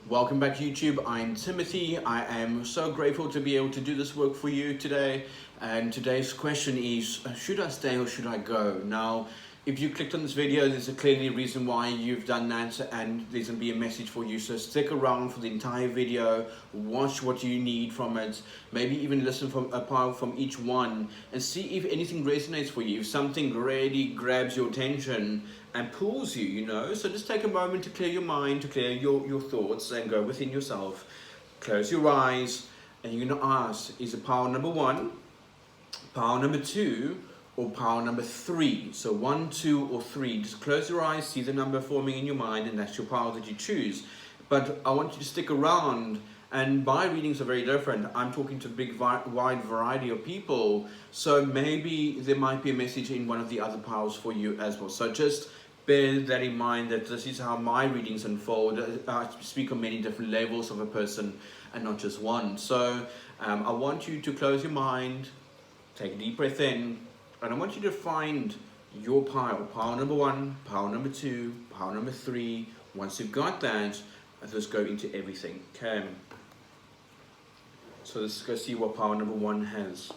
Welcome back YouTube. I'm Timothy. I am so grateful to be able to do this work for you today. And today's question is, should I stay or should I go? Now, if you clicked on this video, there's a clearly reason why you've done that, and there's going to be a message for you. So stick around for the entire video, watch what you need from it, maybe even listen apart from each one and see if anything resonates for you, if something really grabs your attention and pulls you, So just take a moment to clear your mind, to clear your thoughts, and go within yourself. Close your eyes, and you're going to ask, is it power number 1, power number 2, or power number 3? So 1, 2, or 3. Just close your eyes, see the number forming in your mind, and that's your power that you choose. But I want you to stick around, and my readings are very different. I'm talking to a big wide variety of people, so maybe there might be a message in one of the other powers for you as well. So just bear that in mind, that this is how my readings unfold. I speak on many different levels of a person and not just one. So I want you to close your mind, take a deep breath in, and I want you to find your power number 1, power number 2, power number 3. Once you've got that, let's go into everything. Okay. So let's go see what power number 1 has.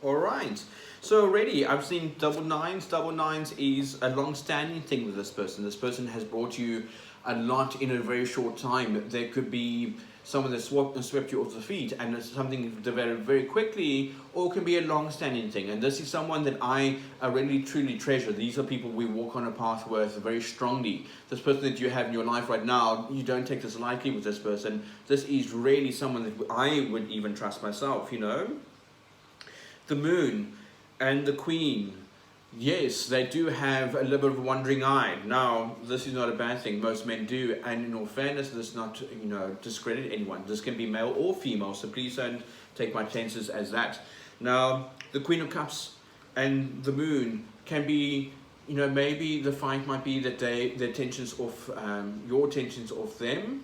Alright, so already I've seen double nines. Double nines is a long-standing thing with this person. This person has brought you a lot in a very short time. There could be someone that swept you off the feet, and it's something developed very quickly, or it can be a long-standing thing. And this is someone that I really truly treasure. These are people we walk on a path with very strongly. This person that you have in your life right now, you don't take this lightly with this person. This is really someone that I would even trust myself, The Moon and the Queen, yes, they do have a little bit of a wandering eye. Now, this is not a bad thing. Most men do, and in all fairness, this does not, discredit anyone. This can be male or female, so please don't take my chances as that. Now, the Queen of Cups and the Moon can be, maybe the fight might be that their attention's off, your attention's off them,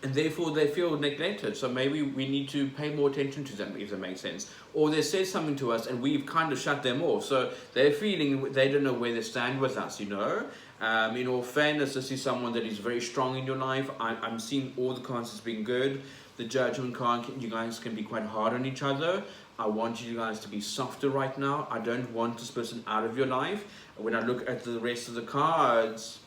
and therefore they feel neglected. So maybe we need to pay more attention to them, if that makes sense. Or they say something to us and we've kind of shut them off. So they're feeling they don't know where they stand with us, In all fairness, this is someone that is very strong in your life. I'm seeing all the cards as being good. The Judgment card, you guys can be quite hard on each other. I want you guys to be softer right now. I don't want this person out of your life. When I look at the rest of the cards,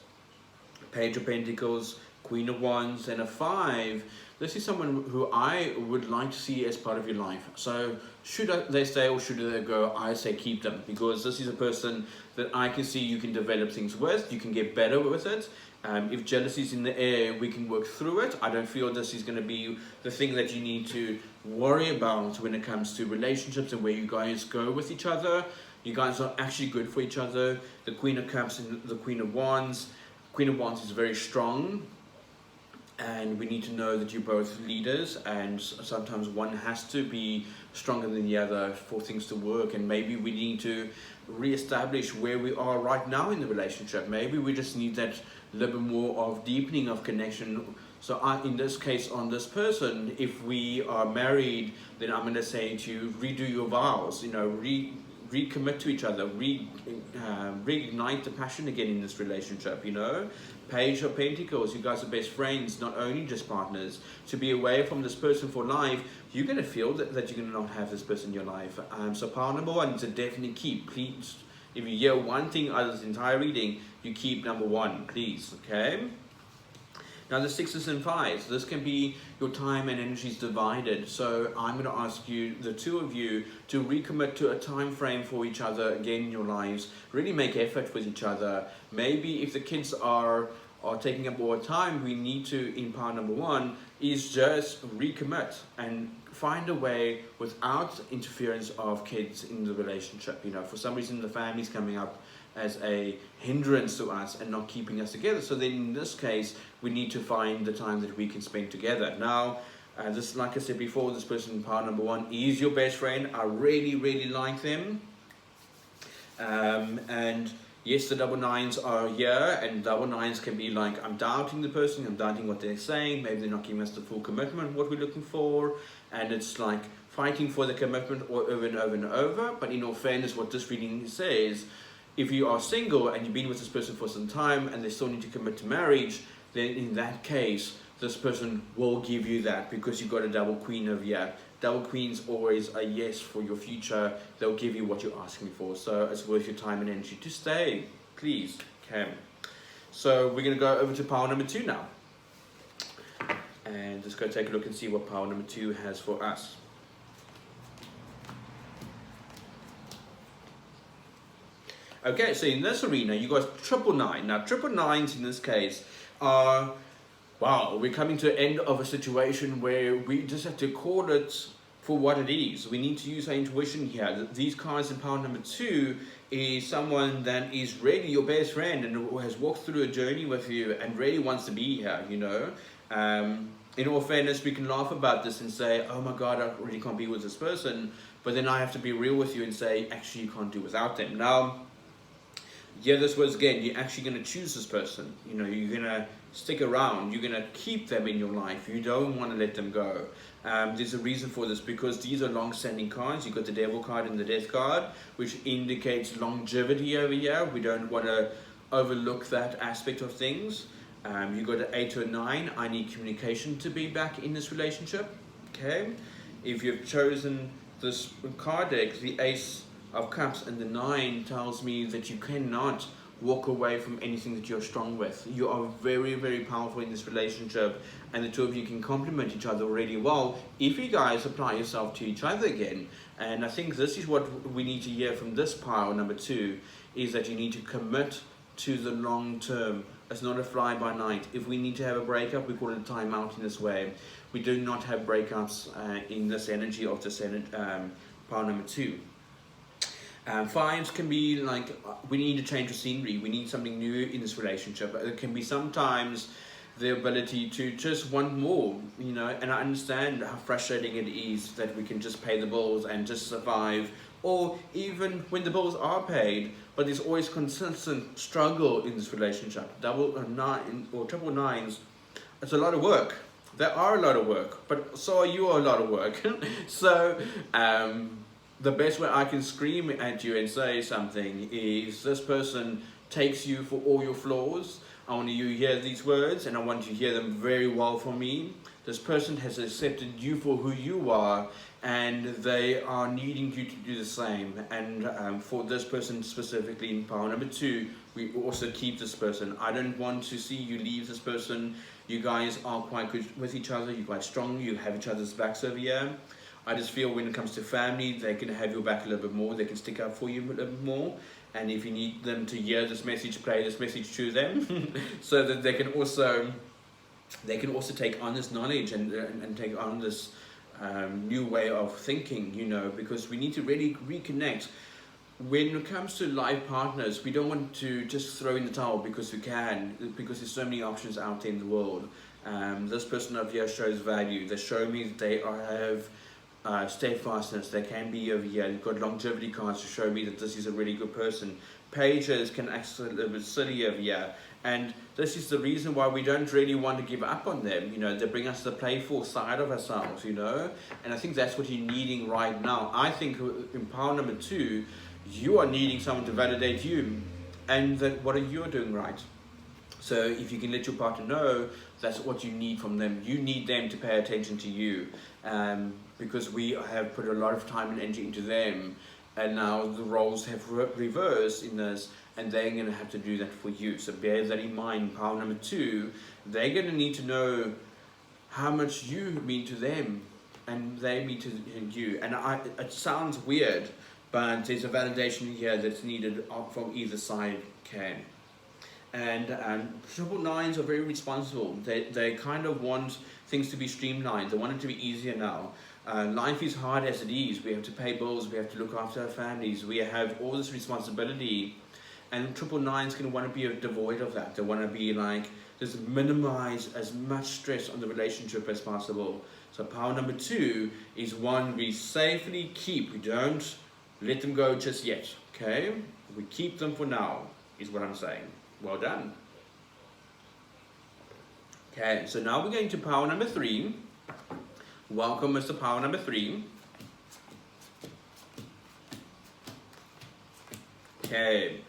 Page of Pentacles, Queen of Wands, and a 5. This is someone who I would like to see as part of your life. So should they stay or should they go? I say keep them, because this is a person that I can see you can develop things with. You can get better with it. If jealousy is in the air, we can work through it. I don't feel this is going to be the thing that you need to worry about when it comes to relationships and where you guys go with each other. You guys are actually good for each other. The Queen of Cups and the Queen of Wands. Queen of Wands is very strong. And we need to know that you're both leaders, and sometimes one has to be stronger than the other for things to work. And maybe we need to re-establish where we are right now in the relationship. Maybe we just need that little bit more of deepening of connection. So in this case, on this person, if we are married, then I'm going to say to you, redo your vows, recommit to each other, reignite the passion again in this relationship, Page of Pentacles, you guys are best friends, not only just partners. To be away from this person for life, you're going to feel that you're going to not have this person in your life. So power number 1 is a definite keep. Please, if you hear one thing out of this entire reading, you keep number 1, please, okay? Now the 6s and 5s, this can be your time and energies divided. So I'm going to ask you, the two of you, to recommit to a time frame for each other again in your lives. Really make effort with each other. Maybe if the kids are taking up more time, we need to, in power number 1, is just recommit and find a way without interference of kids in the relationship. For some reason the family's coming up as a hindrance to us and not keeping us together. So then in this case, we need to find the time that we can spend together. Now, this, like I said before, this person in power number 1 is your best friend. I really, really like them. And yes, the double 9s are here, and double 9s can be like, I'm doubting the person, I'm doubting what they're saying, maybe they're not giving us the full commitment, what we're looking for, and it's like fighting for the commitment over and over and over. But in all fairness, what this reading says If you are single and you've been with this person for some time and they still need to commit to marriage, then in that case, this person will give you that, because you've got a double queen over here. Double queen's always a yes for your future. They'll give you what you're asking for. So it's worth your time and energy to stay, please. Okay. So we're going to go over to power number 2 now. And just go take a look and see what power number 2 has for us. Okay, so in this arena, you got 999. Now, 999s in this case are, wow, we're coming to the end of a situation where we just have to call it for what it is. We need to use our intuition here. These cards in power number 2 is someone that is really your best friend and has walked through a journey with you and really wants to be here, you know. In all fairness, we can laugh about this and say, oh my God, I really can't be with this person. But then I have to be real with you and say, actually, you can't do without them. Now, yeah, this was again, you're actually going to choose this person. You know, you're going to stick around. You're going to keep them in your life. You don't want to let them go. There's a reason for this, because these are long-standing cards. You've got the Devil card and the Death card, which indicates longevity over here. We don't want to overlook that aspect of things. You've got an 8 or 9. I need communication to be back in this relationship. Okay. If you've chosen this card deck, the Ace of Cups and the 9 tells me that you cannot walk away from anything that you're strong with. You are very, very powerful in this relationship, and the two of you can complement each other really well if you guys apply yourself to each other again. And I think this is what we need to hear from this power number 2, is that you need to commit to the long term. It's not a fly by night. If we need to have a breakup, we call it a time out in this way. We do not have breakups in this energy of this power number 2. 5s can be like, we need to change the scenery. We need something new in this relationship. It can be sometimes the ability to just want more, you know, and I understand how frustrating it is that we can just pay the bills and just survive, or even when the bills are paid, but there's always consistent struggle in this relationship. 9 or 999s, it's a lot of work. They are a lot of work, but so are you a lot of work. So, the best way I can scream at you and say something is, this person takes you for all your flaws. I want you to hear these words, and I want you to hear them very well from me. This person has accepted you for who you are, and they are needing you to do the same. And for this person specifically in power number 2, we also keep this person. I don't want to see you leave this person. You guys are quite good with each other. You're quite strong. You have each other's backs over here. I just feel when it comes to family, they can have your back a little bit more. They can stick up for you a little bit more. And if you need them to hear this message, play this message to them, so that they can also take on this knowledge and take on this new way of thinking, you know, because we need to really reconnect. When it comes to life partners, we don't want to just throw in the towel because we can, because there's so many options out there in the world. This person over here shows value. They show me that they have steadfastness. They can be over here. You've got longevity cards to show me that this is a really good person. Pages can act a little bit silly over here, and this is the reason why we don't really want to give up on them. You know, they bring us the playful side of ourselves, you know, and I think that's what you're needing right now. I think in power number 2, you are needing someone to validate you and that what are you doing right. So if you can let your partner know that's what you need from them. You need them to pay attention to you, because we have put a lot of time and energy into them, and now the roles have reversed in this, and they're going to have to do that for you. So bear that in mind. Power number 2, they're going to need to know how much you mean to them and they mean to you. And it sounds weird, but there's a validation here that's needed from either side. And 999s are very responsible. They kind of want things to be streamlined. They want it to be easier now. Life is hard as it is. We have to pay bills. We have to look after our families. We have all this responsibility. And 999s can want to be devoid of that. They want to be like, just minimize as much stress on the relationship as possible. So power number 2 is one we safely keep. We don't let them go just yet. Okay? We keep them for now, is what I'm saying. Well done. Okay, so now we're going to power number 3. Welcome, Mr. Power number 3. Okay,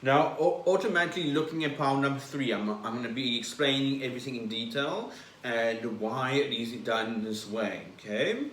Now, automatically looking at pile number 3, I'm going to be explaining everything in detail and why it is done this way, okay?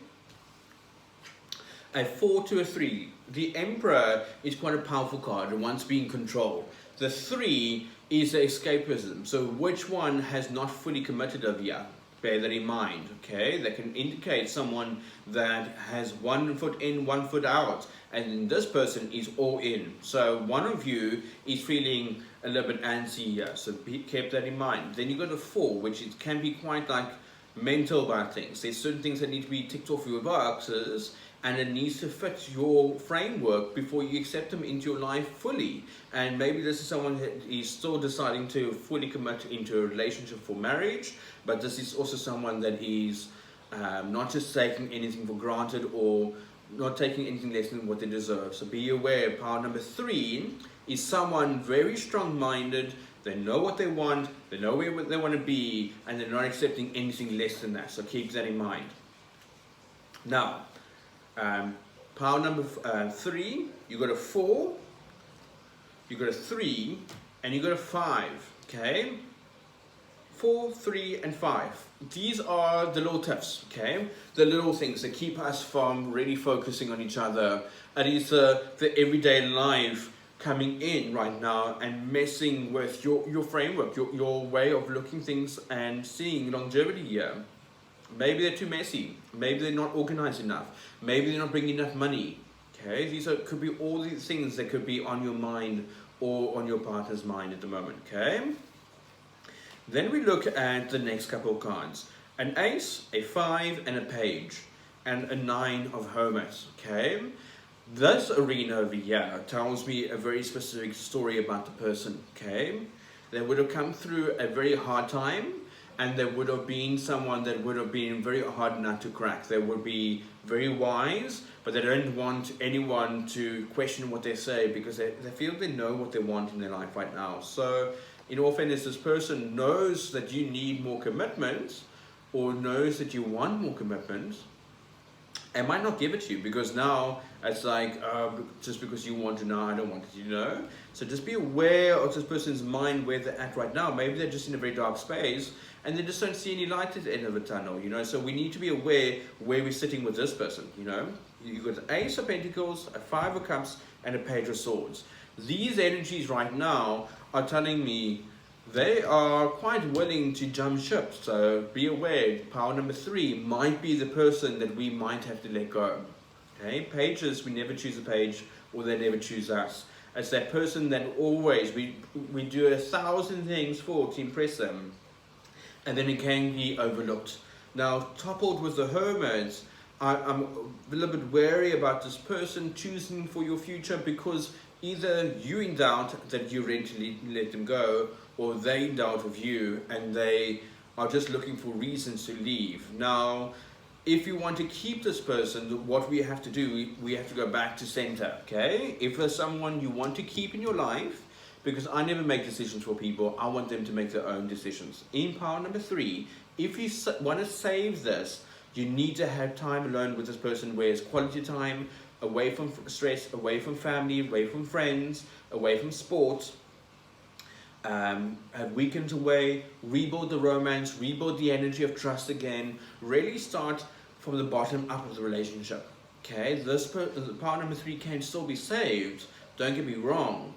A 4 to a 3. The Emperor is quite a powerful card and wants to be in control. The 3 is escapism. So which one has not fully committed of you? Bear that in mind, okay? That can indicate someone that has 1 foot in, 1 foot out, and this person is all in. So one of you is feeling a little bit antsy here, so keep that in mind. Then you got a 4, which it can be quite like mental about things. There's certain things that need to be ticked off your boxes, and it needs to fit your framework before you accept them into your life fully. And maybe this is someone that is still deciding to fully commit into a relationship for marriage, but this is also someone that is not just taking anything for granted or not taking anything less than what they deserve. So be aware, power number 3 is someone very strong-minded. They know what they want, they know where they want to be, and they're not accepting anything less than that. So keep that in mind. Now, power number 3, you got a 4, you got a 3, and you got a 5, okay? 4, 3, and 5. These are the little tips, okay? The little things that keep us from really focusing on each other. It is the everyday life coming in right now and messing with your framework, your way of looking things and seeing longevity here. Maybe they're too messy. Maybe they're not organized enough. Maybe they're not bringing enough money. Okay, these could be all these things that could be on your mind or on your partner's mind at the moment. Okay. Then we look at the next couple of cards: an ace, a 5, and a page, and a 9 of hermits. Okay. This arena over here tells me a very specific story about the person. Okay. They would have come through a very hard time, and there would have been someone that would have been very hard nut to crack. They would be very wise, but they don't want anyone to question what they say because they feel they know what they want in their life right now. So in all fairness, this person knows that you need more commitment or knows that you want more commitment and might not give it to you because now it's like, just because you want to know, I don't want it, you know? So just be aware of this person's mind where they're at right now. Maybe they're just in a very dark space and they just don't see any light at the end of the tunnel, you know? So we need to be aware where we're sitting with this person, you know? You've got an Ace of Pentacles, a 5 of Cups, and a Page of Swords. These energies right now are telling me they are quite willing to jump ship. So be aware, power number 3 might be the person that we might have to let go. Okay, pages, we never choose a page or they never choose us. It's that person that always, we do 1,000 things for to impress them. And then it can be overlooked. Now, coupled with the hermits, I'm a little bit wary about this person choosing for your future because either you in doubt that you're ready to let them go, or they in doubt of you and they are just looking for reasons to leave. Now, if you want to keep this person, what we have to do, we have to go back to center, okay? If there's someone you want to keep in your life, because I never make decisions for people, I want them to make their own decisions. In power number 3, if you want to save this, you need to have time alone with this person where it's quality time, away from stress, away from family, away from friends, away from sports. Have weekends away, rebuild the romance, rebuild the energy of trust again, really start from the bottom up of the relationship. Okay, this part number 3 can still be saved, don't get me wrong,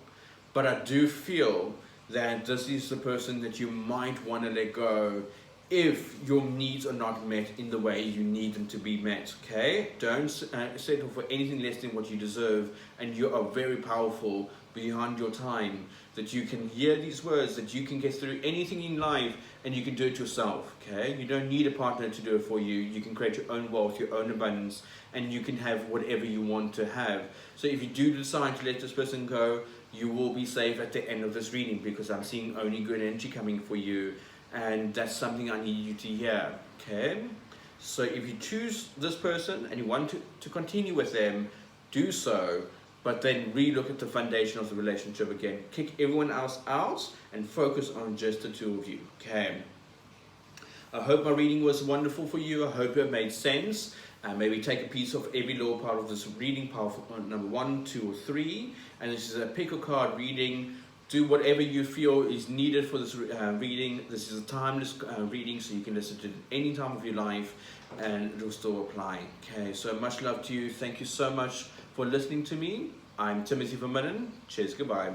but I do feel that this is the person that you might want to let go if your needs are not met in the way you need them to be met. Okay, don't settle for anything less than what you deserve, and you are very powerful beyond your time, that you can hear these words, that you can get through anything in life and you can do it yourself. Okay, you don't need a partner to do it for you. You can create your own wealth, your own abundance, and you can have whatever you want to have. So if you do decide to let this person go, you will be safe at the end of this reading, because I'm seeing only good energy coming for you, and that's something I need you to hear. Okay, so if you choose this person and you want to continue with them, do so, but then re-look at the foundation of the relationship again. Kick everyone else out and focus on just the two of you. Okay, I hope my reading was wonderful for you. I hope it made sense. And maybe take a piece of every lower part of this reading, part number 1, 2, or 3, and this is a pick a card reading. Do whatever you feel is needed for this reading. This is a timeless reading, so you can listen to it any time of your life, and it will still apply. Okay, so much love to you. Thank you so much for listening to me. I'm Timothy from Minnen. Cheers, goodbye.